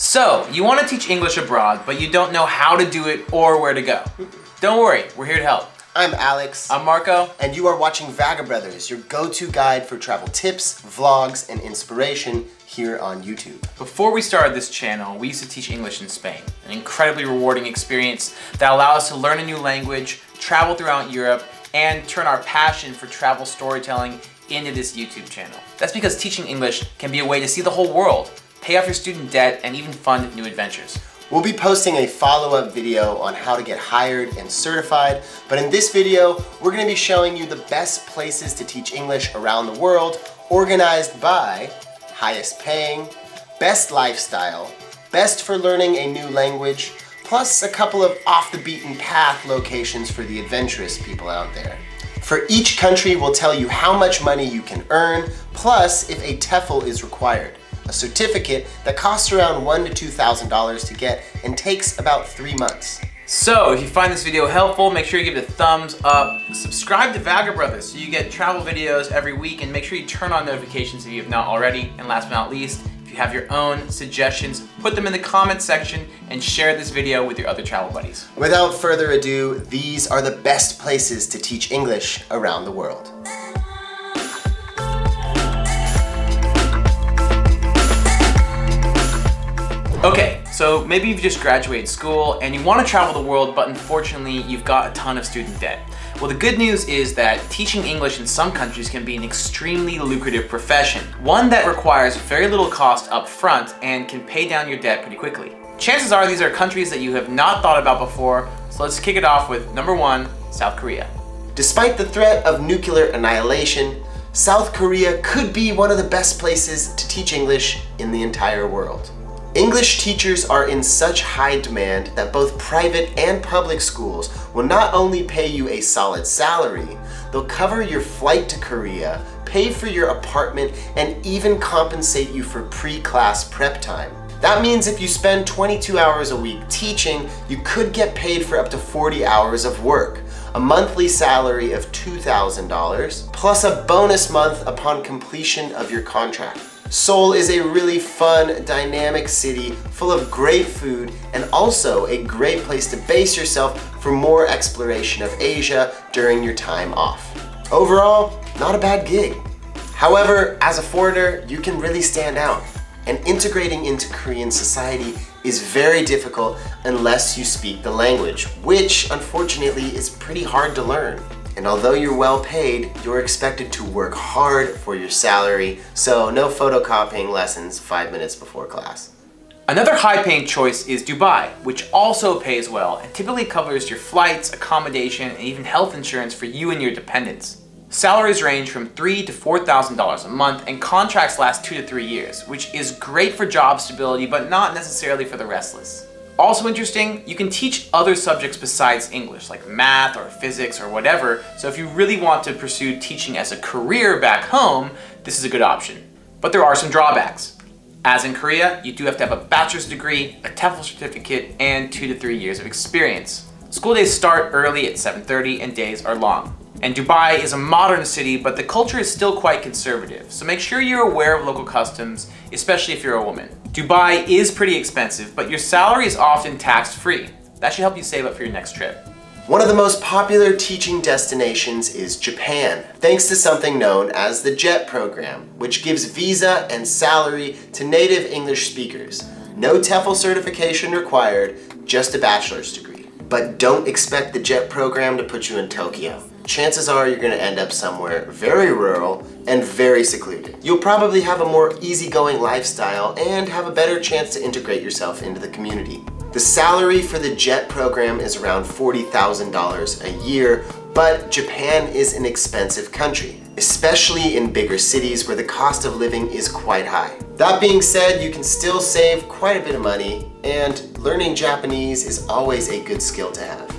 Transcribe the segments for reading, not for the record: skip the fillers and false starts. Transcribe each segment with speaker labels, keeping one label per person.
Speaker 1: So, you want to teach English abroad, but you don't know how to do it or where to go. Don't worry, we're here to help.
Speaker 2: I'm Alex.
Speaker 1: I'm Marko.
Speaker 2: And you are watching Blvd, your go-to guide for travel tips, vlogs, and inspiration here on YouTube.
Speaker 1: Before we started this channel, we used to teach English in Spain, an incredibly rewarding experience that allowed us to learn a new language, travel throughout Europe, and turn our passion for travel storytelling into this YouTube channel. That's because teaching English can be a way to see the whole world, pay off your student debt, and even fund new adventures.
Speaker 2: We'll be posting a follow-up video on how to get hired and certified, but in this video, we're going to be showing you the best places to teach English around the world, organized by highest paying, best lifestyle, best for learning a new language, plus a couple of off the beaten path locations for the adventurous people out there. For each country, we'll tell you how much money you can earn, plus if a TEFL is required. A certificate that costs around $1,000 to $2,000 to get and takes about 3 months.
Speaker 1: So, if you find this video helpful, make sure you give it a thumbs up. Subscribe to Blvd so you get travel videos every week, and make sure you turn on notifications if you have not already. And last but not least, if you have your own suggestions, put them in the comments section and share this video with your other travel buddies.
Speaker 2: Without further ado, these are the best places to teach English around the world.
Speaker 1: Okay, so maybe you've just graduated school and you want to travel the world, but unfortunately you've got a ton of student debt. Well, the good news is that teaching English in some countries can be an extremely lucrative profession, one that requires very little cost up front and can pay down your debt pretty quickly. Chances are these are countries that you have not thought about before, so let's kick it off with number 1, South Korea.
Speaker 2: Despite the threat of nuclear annihilation, South Korea could be one of the best places to teach English in the entire world. English teachers are in such high demand that both private and public schools will not only pay you a solid salary, they'll cover your flight to Korea, pay for your apartment, and even compensate you for pre-class prep time. That means if you spend 22 hours a week teaching, you could get paid for up to 40 hours of work, a monthly salary of $2,000, plus a bonus month upon completion of your contract. Seoul is a really fun, dynamic city full of great food and also a great place to base yourself for more exploration of Asia during your time off. Overall, not a bad gig. However, as a foreigner, you can really stand out, and integrating into Korean society is very difficult unless you speak the language, which unfortunately is pretty hard to learn. And although you're well paid, you're expected to work hard for your salary, so no photocopying lessons 5 minutes before class.
Speaker 1: Another high-paying choice is Dubai, which also pays well and typically covers your flights, accommodation, and even health insurance for you and your dependents. Salaries range from $3,000 to $4,000 a month, and contracts last 2 to 3 years, which is great for job stability, but not necessarily for the restless. Also interesting, you can teach other subjects besides English, like math or physics or whatever, so if you really want to pursue teaching as a career back home, this is a good option. But there are some drawbacks. As in Korea, you do have to have a bachelor's degree, a TEFL certificate, and 2 to 3 years of experience. School days start early at 7:30 and days are long. And Dubai is a modern city, but the culture is still quite conservative, so make sure you're aware of local customs, especially if you're a woman. Dubai is pretty expensive, but your salary is often tax-free. That should help you save up for your next trip.
Speaker 2: One of the most popular teaching destinations is Japan, thanks to something known as the JET program, which gives visa and salary to native English speakers. No TEFL certification required, just a bachelor's degree. But don't expect the JET program to put you in Tokyo. Chances are you're going to end up somewhere very rural and very secluded. You'll probably have a more easygoing lifestyle and have a better chance to integrate yourself into the community. The salary for the JET program is around $40,000 a year, but Japan is an expensive country, especially in bigger cities where the cost of living is quite high. That being said, you can still save quite a bit of money, and learning Japanese is always a good skill to have.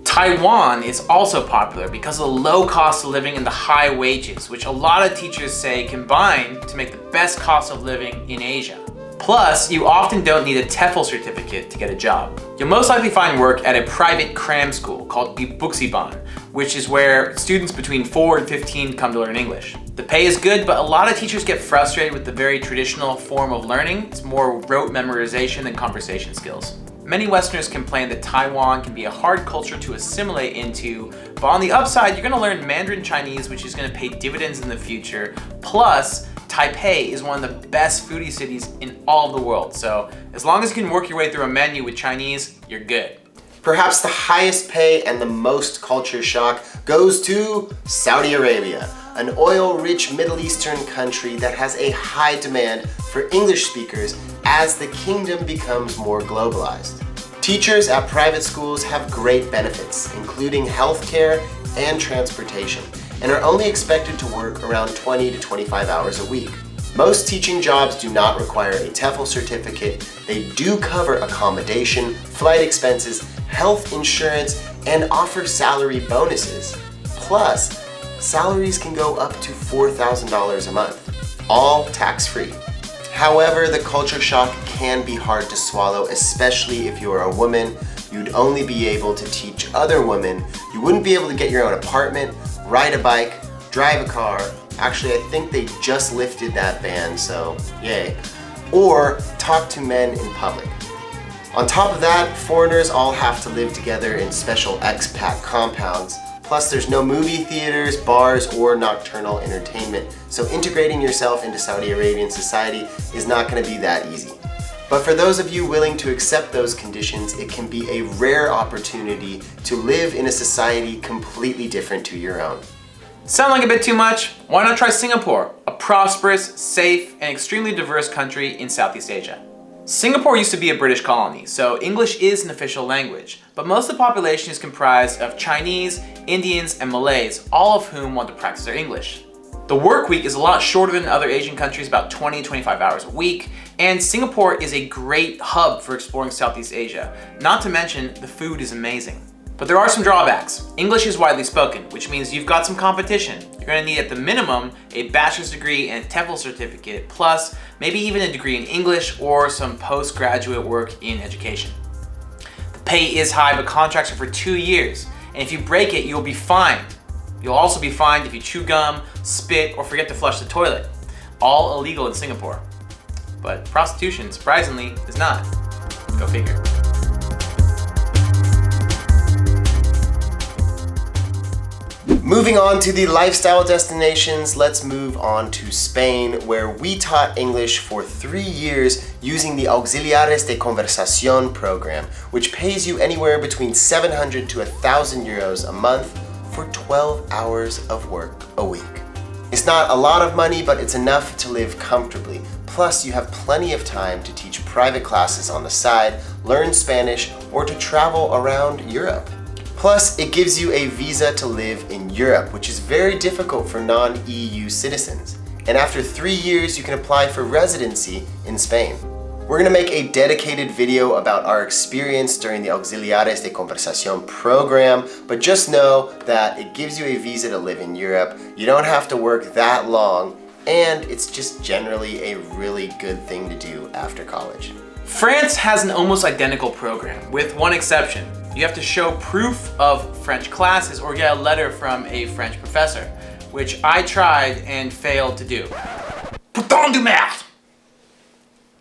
Speaker 1: Taiwan is also popular because of the low cost of living and the high wages, which a lot of teachers say combine to make the best cost of living in Asia. Plus, you often don't need a TEFL certificate to get a job. You'll most likely find work at a private cram school called Blvd, which is where students between 4 and 15 come to learn English. The pay is good, but a lot of teachers get frustrated with the very traditional form of learning. It's more rote memorization than conversation skills. Many Westerners complain that Taiwan can be a hard culture to assimilate into, but on the upside, you're gonna learn Mandarin Chinese, which is gonna pay dividends in the future. Plus, Taipei is one of the best foodie cities in all of the world. So as long as you can work your way through a menu with Chinese, you're good.
Speaker 2: Perhaps the highest pay and the most culture shock goes to Saudi Arabia, an oil-rich Middle Eastern country that has a high demand for English speakers as the kingdom becomes more globalized. Teachers at private schools have great benefits, including healthcare and transportation, and are only expected to work around 20 to 25 hours a week. Most teaching jobs do not require a TEFL certificate. They do cover accommodation, flight expenses, health insurance, and offer salary bonuses. Plus, salaries can go up to $4,000 a month, all tax-free. However, the culture shock can be hard to swallow, especially if you're a woman. You'd only be able to teach other women. You wouldn't be able to get your own apartment, ride a bike, drive a car. Actually, I think they just lifted that ban, so yay. Or talk to men in public. On top of that, foreigners all have to live together in special expat compounds. Plus, there's no movie theaters, bars, or nocturnal entertainment, so integrating yourself into Saudi Arabian society is not going to be that easy. But for those of you willing to accept those conditions, it can be a rare opportunity to live in a society completely different to your own.
Speaker 1: Sound like a bit too much? Why not try Singapore, a prosperous, safe, and extremely diverse country in Southeast Asia? Singapore used to be a British colony, so English is an official language, but most of the population is comprised of Chinese, Indians, and Malays, all of whom want to practice their English. The work week is a lot shorter than other Asian countries, about 20-25 hours a week, and Singapore is a great hub for exploring Southeast Asia. Not to mention, the food is amazing. But there are some drawbacks. English is widely spoken, which means you've got some competition. You're gonna need at the minimum a bachelor's degree and a TEFL certificate, plus maybe even a degree in English or some postgraduate work in education. The pay is high, but contracts are for 2 years, and if you break it, you'll be fined. You'll also be fined if you chew gum, spit, or forget to flush the toilet. All illegal in Singapore. But prostitution, surprisingly, is not. Go figure.
Speaker 2: Moving on to the lifestyle destinations, let's move on to Spain, where we taught English for 3 years using the Auxiliares de Conversación program, which pays you anywhere between 700 to 1,000 euros a month for 12 hours of work a week. It's not a lot of money, but it's enough to live comfortably. Plus, you have plenty of time to teach private classes on the side, learn Spanish, or to travel around Europe. Plus, it gives you a visa to live in Europe, which is very difficult for non-EU citizens. And after 3 years, you can apply for residency in Spain. We're gonna make a dedicated video about our experience during the Auxiliares de Conversación program, but just know that it gives you a visa to live in Europe. You don't have to work that long, and it's just generally a really good thing to do after college.
Speaker 1: France has an almost identical program, with one exception. You have to show proof of French classes or get a letter from a French professor, which I tried and failed to do. Putain de merde!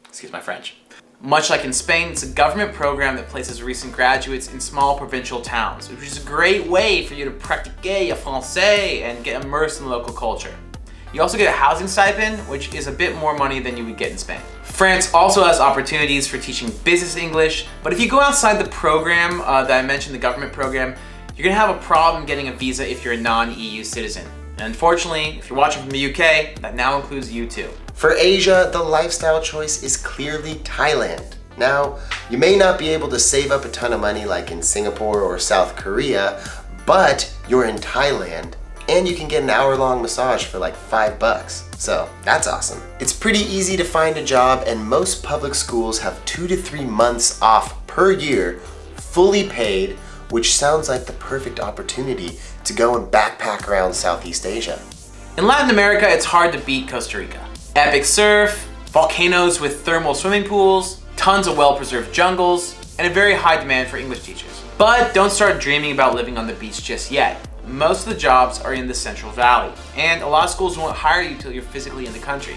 Speaker 1: Excuse my French. Much like in Spain, it's a government program that places recent graduates in small provincial towns, which is a great way for you to pratiquer français and get immersed in local culture. You also get a housing stipend, which is a bit more money than you would get in Spain. France also has opportunities for teaching business English, but if you go outside the program that I mentioned, the government program, you're gonna have a problem getting a visa if you're a non-EU citizen. And unfortunately, if you're watching from the UK, that now includes you too.
Speaker 2: For Asia, the lifestyle choice is clearly Thailand. Now, you may not be able to save up a ton of money like in Singapore or South Korea, but you're in Thailand and you can get an hour-long massage for like $5. So that's awesome. It's pretty easy to find a job, and most public schools have 2 to 3 months off per year, fully paid, which sounds like the perfect opportunity to go and backpack around Southeast Asia.
Speaker 1: In Latin America, it's hard to beat Costa Rica. Epic surf, volcanoes with thermal swimming pools, tons of well-preserved jungles, and a very high demand for English teachers. But don't start dreaming about living on the beach just yet. most of the jobs are in the Central Valley, and a lot of schools won't hire you until you're physically in the country.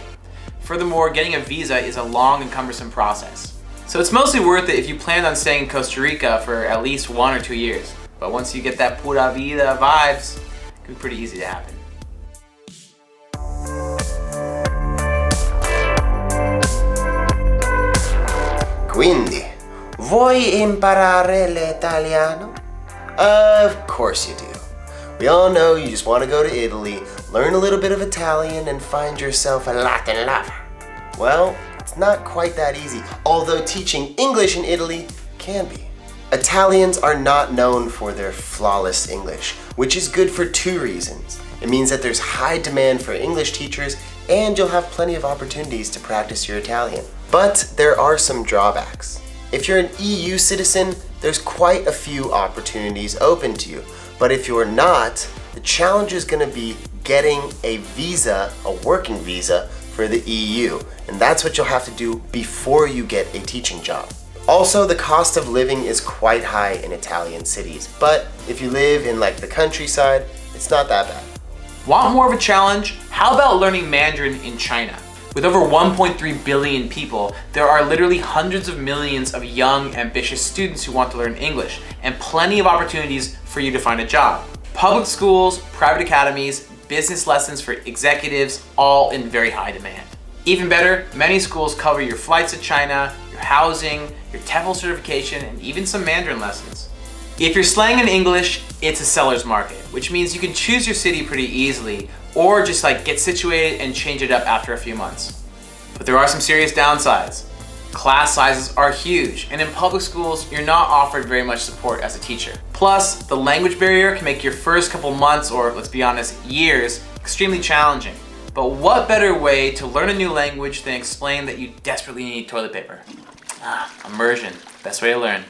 Speaker 1: Furthermore, getting a visa is a long and cumbersome process. So it's mostly worth it if you plan on staying in Costa Rica for at least 1 or 2 years. But once you get that pura vida vibes, it can be pretty easy to happen.
Speaker 2: Quindi, vuoi imparare l'italiano? Of course you do. We all know you just want to go to Italy, learn a little bit of Italian, and find yourself a Latin lover. Well, it's not quite that easy, although teaching English in Italy can be. Italians are not known for their flawless English, which is good for 2 reasons. It means that there's high demand for English teachers, and you'll have plenty of opportunities to practice your Italian. But there are some drawbacks. If you're an EU citizen, there's quite a few opportunities open to you. But if you're not, the challenge is going to be getting a visa, a working visa, for the EU. And that's what you'll have to do before you get a teaching job. Also, the cost of living is quite high in Italian cities. But if you live in like the countryside, it's not that bad.
Speaker 1: Want more of a challenge? How about learning Mandarin in China? With over 1.3 billion people, there are literally hundreds of millions of young, ambitious students who want to learn English, and plenty of opportunities for you to find a job. Public schools, private academies, business lessons for executives, all in very high demand. Even better, many schools cover your flights to China, your housing, your TEFL certification, and even some Mandarin lessons. If you're slang in English, it's a seller's market, which means you can choose your city pretty easily, or just get situated and change it up after a few months. But there are some serious downsides. Class sizes are huge, and in public schools, you're not offered very much support as a teacher. Plus, the language barrier can make your first couple months, or let's be honest, years, extremely challenging. But what better way to learn a new language than explain that you desperately need toilet paper? Immersion, best way to learn.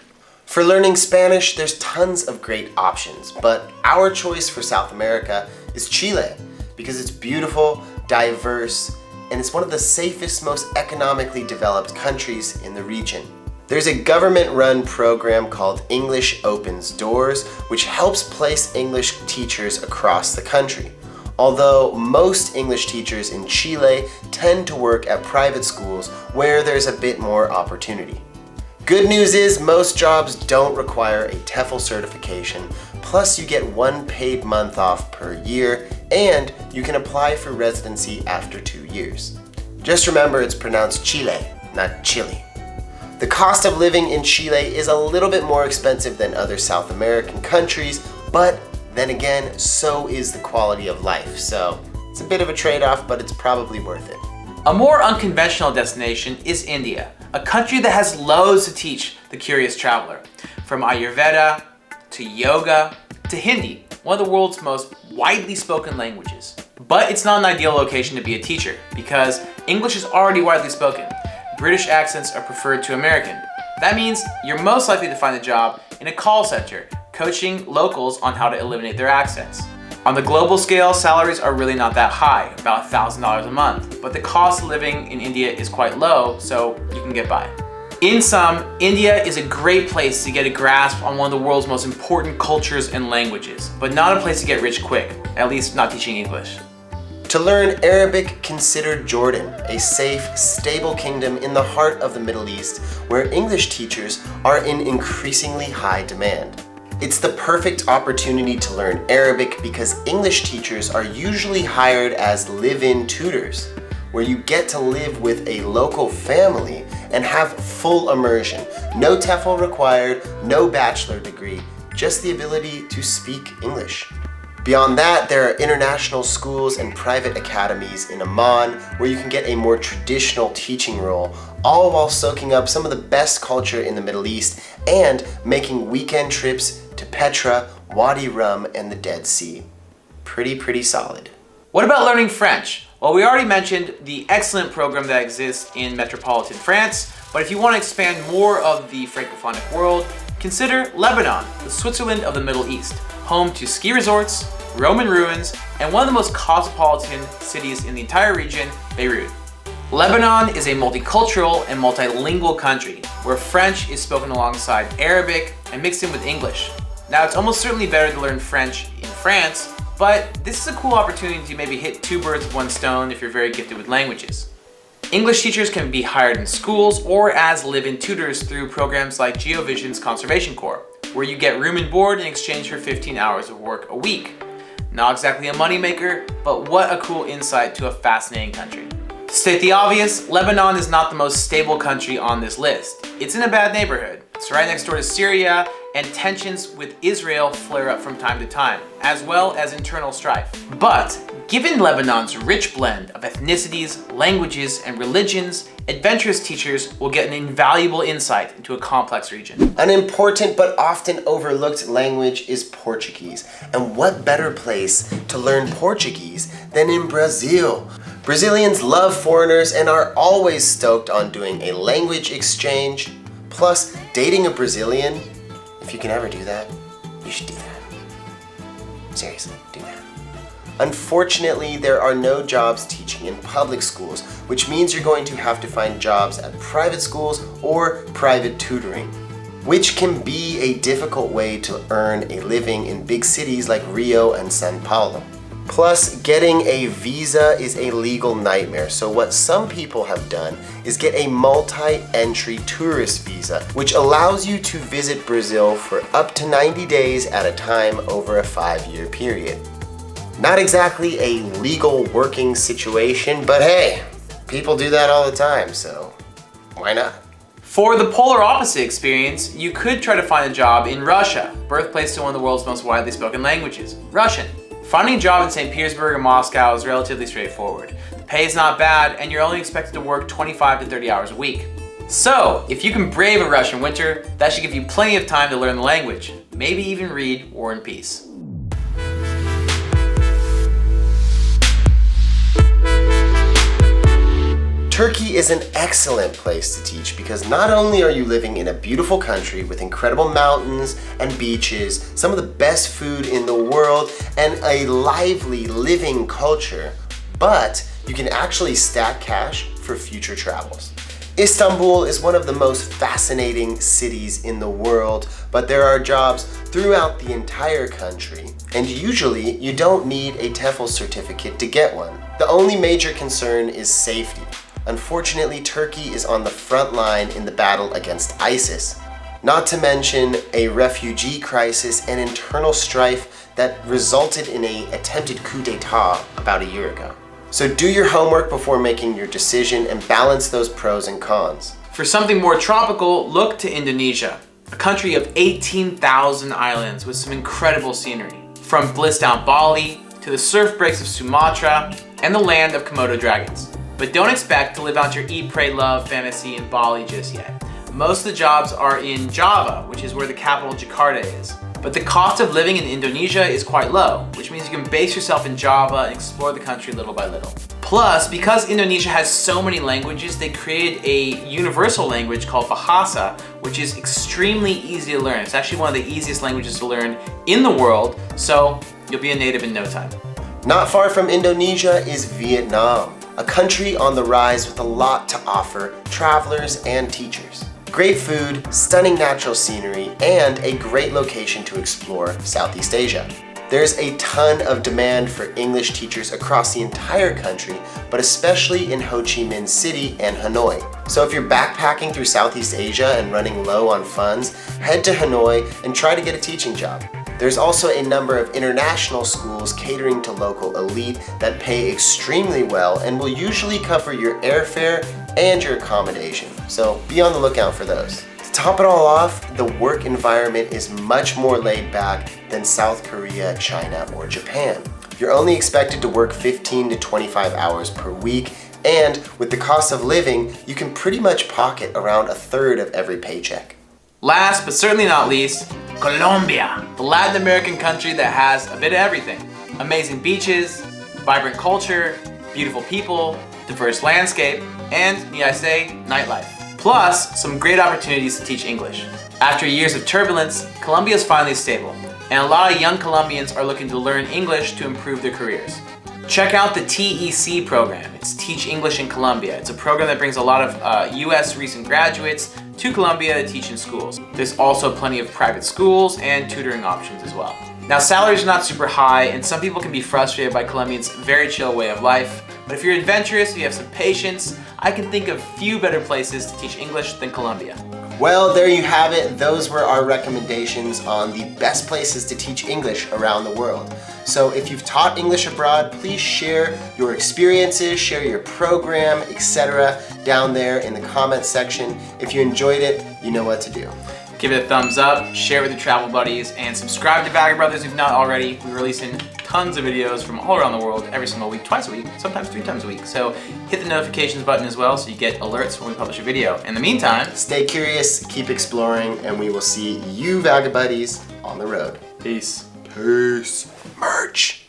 Speaker 2: For learning Spanish, there's tons of great options, but our choice for South America is Chile, because it's beautiful, diverse, and it's one of the safest, most economically developed countries in the region. There's a government-run program called English Opens Doors, which helps place English teachers across the country. Although most English teachers in Chile tend to work at private schools where there's a bit more opportunity. Good news is most jobs don't require a TEFL certification, plus you get 1 paid month off per year, and you can apply for residency after 2 years. Just remember it's pronounced Chile, not Chile. The cost of living in Chile is a little bit more expensive than other South American countries, but then again, so is the quality of life. So it's a bit of a trade-off, but it's probably worth it.
Speaker 1: A more unconventional destination is India, a country that has loads to teach the curious traveler. From Ayurveda, to yoga, to Hindi, one of the world's most widely spoken languages. But it's not an ideal location to be a teacher, because English is already widely spoken. British accents are preferred to American. That means you're most likely to find a job in a call center, coaching locals on how to eliminate their accents. On the global scale, salaries are really not that high, about $1,000 a month, but the cost of living in India is quite low, so you can get by. In sum, India is a great place to get a grasp on one of the world's most important cultures and languages, but not a place to get rich quick, at least not teaching English.
Speaker 2: To learn Arabic, consider Jordan, a safe, stable kingdom in the heart of the Middle East, where English teachers are in increasingly high demand. It's the perfect opportunity to learn Arabic because English teachers are usually hired as live-in tutors, where you get to live with a local family and have full immersion. No TEFL required, no bachelor degree, just the ability to speak English. Beyond that, there are international schools and private academies in Amman where you can get a more traditional teaching role, all while soaking up some of the best culture in the Middle East and making weekend trips to Petra, Wadi Rum, and the Dead Sea. Pretty solid.
Speaker 1: What about learning French? Well, we already mentioned the excellent program that exists in metropolitan France, but if you want to expand more of the francophonic world, consider Lebanon, the Switzerland of the Middle East, home to ski resorts, Roman ruins, and one of the most cosmopolitan cities in the entire region, Beirut. Lebanon is a multicultural and multilingual country where French is spoken alongside Arabic and mixed in with English. Now, it's almost certainly better to learn French in France, but this is a cool opportunity to maybe hit two birds with one stone if you're very gifted with languages. English teachers can be hired in schools or as live-in tutors through programs like GeoVision's Conservation Corps, where you get room and board in exchange for 15 hours of work a week. Not exactly a moneymaker, but what a cool insight to a fascinating country. To state the obvious, Lebanon is not the most stable country on this list. It's in a bad neighborhood. It's right next door to Syria, and tensions with Israel flare up from time to time, as well as internal strife. But given Lebanon's rich blend of ethnicities, languages, and religions, adventurous teachers will get an invaluable insight into a complex region.
Speaker 2: An important but often overlooked language is Portuguese. And what better place to learn Portuguese than in Brazil? Brazilians love foreigners and are always stoked on doing a language exchange. Plus, dating a Brazilian, if you can ever do that, you should do that. Seriously, do that. Unfortunately, there are no jobs teaching in public schools, which means you're going to have to find jobs at private schools or private tutoring, which can be a difficult way to earn a living in big cities like Rio and São Paulo. Plus, getting a visa is a legal nightmare, so what some people have done is get a multi-entry tourist visa, which allows you to visit Brazil for up to 90 days at a time over a 5-year period. Not exactly a legal working situation, but hey, people do that all the time, so why not?
Speaker 1: For the polar opposite experience, you could try to find a job in Russia, birthplace to one of the world's most widely spoken languages, Russian. Finding a job in St. Petersburg or Moscow is relatively straightforward. The pay is not bad, and you're only expected to work 25 to 30 hours a week. So, if you can brave a Russian winter, that should give you plenty of time to learn the language, maybe even read War and Peace.
Speaker 2: Turkey is an excellent place to teach because not only are you living in a beautiful country with incredible mountains and beaches, some of the best food in the world, and a lively living culture, but you can actually stack cash for future travels. Istanbul is one of the most fascinating cities in the world, but there are jobs throughout the entire country, and usually you don't need a TOEFL certificate to get one. The only major concern is safety. Unfortunately, Turkey is on the front line in the battle against ISIS, not to mention a refugee crisis and internal strife that resulted in an attempted coup d'etat about a year ago. So do your homework before making your decision and balance those pros and cons.
Speaker 1: For something more tropical, look to Indonesia, a country of 18,000 islands with some incredible scenery. From bliss-down Bali to the surf breaks of Sumatra and the land of Komodo dragons. But don't expect to live out your eat, pray, love fantasy in Bali just yet. Most of the jobs are in Java, which is where the capital Jakarta is. But the cost of living in Indonesia is quite low, which means you can base yourself in Java and explore the country little by little. Plus, because Indonesia has so many languages, they created a universal language called Bahasa, which is extremely easy to learn. It's actually one of the easiest languages to learn in the world, so you'll be a native in no time.
Speaker 2: Not far from Indonesia is Vietnam, a country on the rise with a lot to offer travelers and teachers. Great food, stunning natural scenery, and a great location to explore Southeast Asia. There's a ton of demand for English teachers across the entire country, but especially in Ho Chi Minh City and Hanoi. So if you're backpacking through Southeast Asia and running low on funds, head to Hanoi and try to get a teaching job. There's also a number of international schools catering to local elite that pay extremely well and will usually cover your airfare and your accommodation, so be on the lookout for those. To top it all off, the work environment is much more laid back than South Korea, China, or Japan. You're only expected to work 15 to 25 hours per week, and with the cost of living, you can pretty much pocket around a third of every paycheck.
Speaker 1: Last but certainly not least, Colombia, the Latin American country that has a bit of everything. Amazing beaches, vibrant culture, beautiful people, diverse landscape, and, need I say, nightlife. Plus, some great opportunities to teach English. After years of turbulence, Colombia is finally stable, and a lot of young Colombians are looking to learn English to improve their careers. Check out the TEC program. It's Teach English in Colombia. It's a program that brings a lot of US recent graduates to Colombia to teach in schools. There's also plenty of private schools and tutoring options as well. Now, salaries are not super high, and some people can be frustrated by Colombians' very chill way of life. But if you're adventurous, you have some patience, I can think of few better places to teach English than Colombia.
Speaker 2: Well, there you have it. Those were our recommendations on the best places to teach English around the world. So if you've taught English abroad, please share your experiences, share your program, etc. down there in the comments section. If you enjoyed it, you know what to do.
Speaker 1: Give it a thumbs up, share with your travel buddies, and subscribe to Blvd Brothers if not already. We're releasing tons of videos from all around the world every single week, twice a week, sometimes 3 times a week. So hit the notifications button as well so you get alerts when we publish a video. In the meantime,
Speaker 2: stay curious, keep exploring, and we will see you Blvd buddies on the road.
Speaker 1: peace.
Speaker 2: Peace. Merch.